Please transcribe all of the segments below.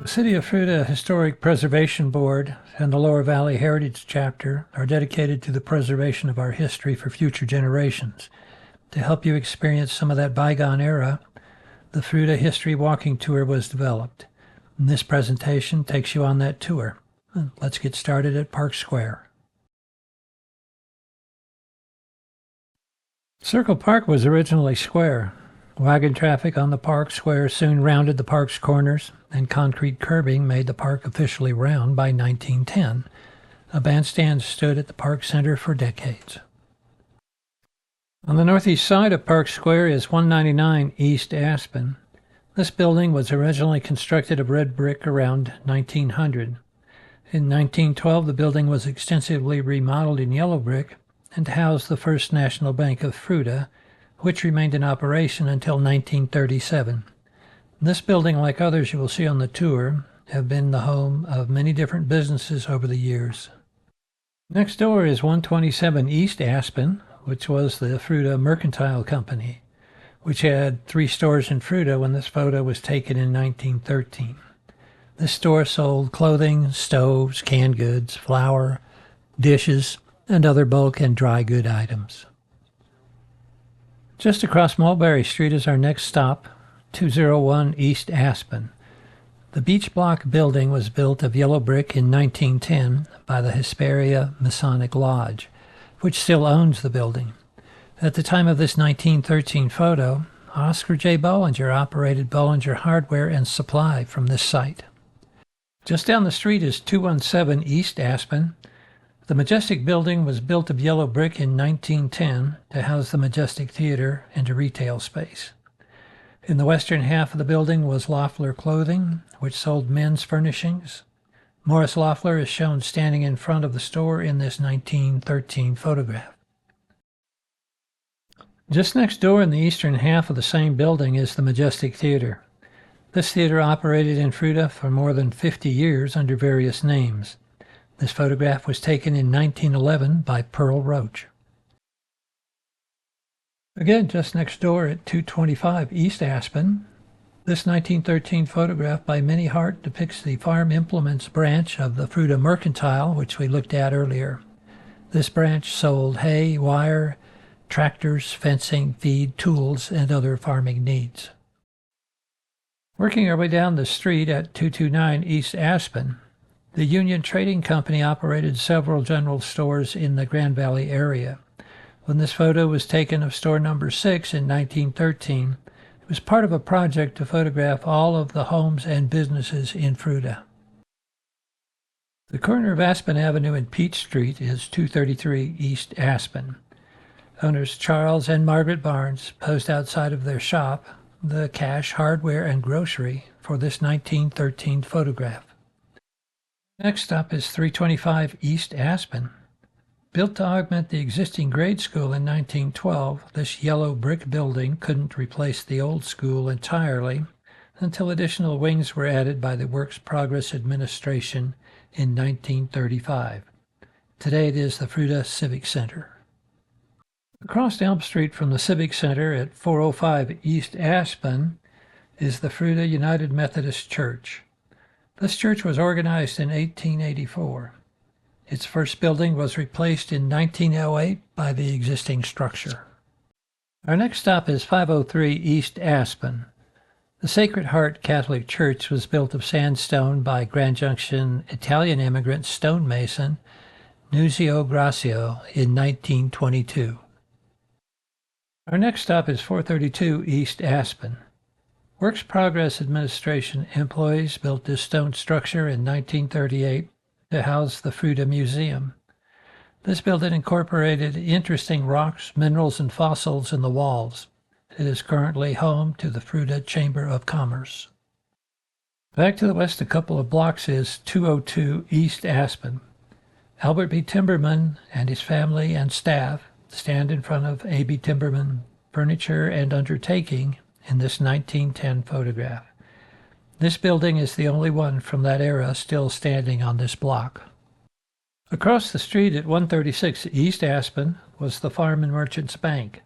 The City of Fruita Historic Preservation Board and the Lower Valley Heritage Chapter are dedicated to the preservation of our history for future generations. To help you experience some of that bygone era, the Fruita History Walking Tour was developed. And this presentation takes you on that tour. Let's get started at Park Square. Circle Park was originally square. Wagon traffic on the park square soon rounded the park's corners, and concrete curbing made the park officially round by 1910. A bandstand stood at the park center for decades. On the northeast side of Park Square is 199 East Aspen. This building was originally constructed of red brick around 1900. In 1912, the building was extensively remodeled in yellow brick and housed the First National Bank of Fruita, which remained in operation until 1937. This building, like others you will see on the tour, have been the home of many different businesses over the years. Next door is 127 East Aspen, which was the Fruita Mercantile Company, which had 3 stores in Fruita when this photo was taken in 1913. This store sold clothing, stoves, canned goods, flour, dishes, and other bulk and dry good items. Just across Mulberry Street is our next stop, 201 East Aspen. The Beach Block building was built of yellow brick in 1910 by the Hesperia Masonic Lodge, which still owns the building. At the time of this 1913 photo, Oscar J. Bollinger operated Bollinger Hardware and Supply from this site. Just down the street is 217 East Aspen. The Majestic building was built of yellow brick in 1910 to house the Majestic Theater and a retail space. In the western half of the building was Loeffler Clothing, which sold men's furnishings. Morris Loeffler is shown standing in front of the store in this 1913 photograph. Just next door in the eastern half of the same building is the Majestic Theater. This theater operated in Fruita for more than 50 years under various names. This photograph was taken in 1911 by Pearl Roach. Again, just next door at 225 East Aspen, this 1913 photograph by Minnie Hart depicts the farm implements branch of the Fruita Mercantile, which we looked at earlier. This branch sold hay, wire, tractors, fencing, feed, tools, and other farming needs. Working our way down the street at 229 East Aspen, the Union Trading Company operated several general stores in the Grand Valley area. When this photo was taken of store number 6 in 1913, it was part of a project to photograph all of the homes and businesses in Fruita. The corner of Aspen Avenue and Peach Street is 233 East Aspen. Owners Charles and Margaret Barnes posed outside of their shop, the Cash Hardware and Grocery, for this 1913 photograph. Next up is 325 East Aspen. Built to augment the existing grade school in 1912, this yellow brick building couldn't replace the old school entirely until additional wings were added by the Works Progress Administration in 1935. Today it is the Fruita Civic Center. Across Elm Street from the Civic Center at 405 East Aspen is the Fruita United Methodist Church. This church was organized in 1884. Its first building was replaced in 1908 by the existing structure. Our next stop is 503 East Aspen. The Sacred Heart Catholic Church was built of sandstone by Grand Junction Italian immigrant stonemason Nunzio Gracio in 1922. Our next stop is 432 East Aspen. Works Progress Administration employees built this stone structure in 1938 to house the Fruita Museum. This building incorporated interesting rocks, minerals, and fossils in the walls. It is currently home to the Fruita Chamber of Commerce. Back to the west a couple of blocks is 202 East Aspen. Albert B. Timberman and his family and staff stand in front of A.B. Timberman Furniture and Undertaking in this 1910 photograph. This building is the only one from that era still standing on this block. Across the street at 136 East Aspen was the Farm and Merchants Bank.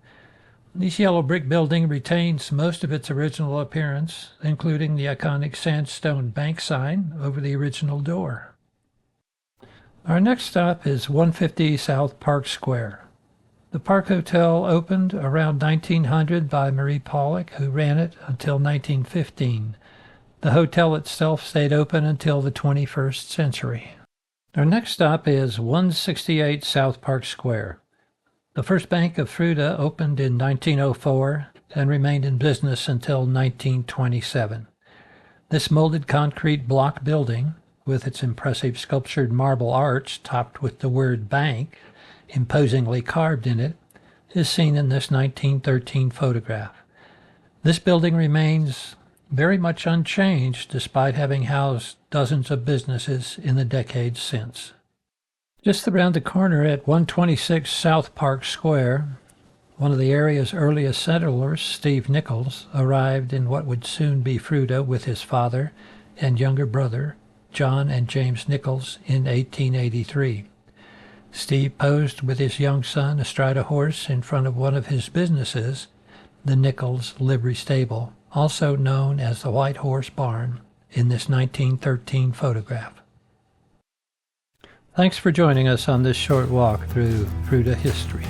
This yellow brick building retains most of its original appearance, including the iconic sandstone bank sign over the original door. Our next stop is 150 South Park Square. The Park Hotel opened around 1900 by Marie Pollock, who ran it until 1915. The hotel itself stayed open until the 21st century. Our next stop is 168 South Park Square. The first bank of Fruita opened in 1904 and remained in business until 1927. This molded concrete block building, with its impressive sculptured marble arch topped with the word bank imposingly carved in it, is seen in this 1913 photograph. This building remains very much unchanged despite having housed dozens of businesses in the decades since. Just around the corner at 126 South Park Square, one of the area's earliest settlers, Steve Nichols, arrived in what would soon be Fruita with his father and younger brother, John and James Nichols, in 1883. Steve posed with his young son astride a horse in front of one of his businesses, the Nichols Livery Stable, also known as the White Horse Barn, in this 1913 photograph. Thanks for joining us on this short walk through Fruita history.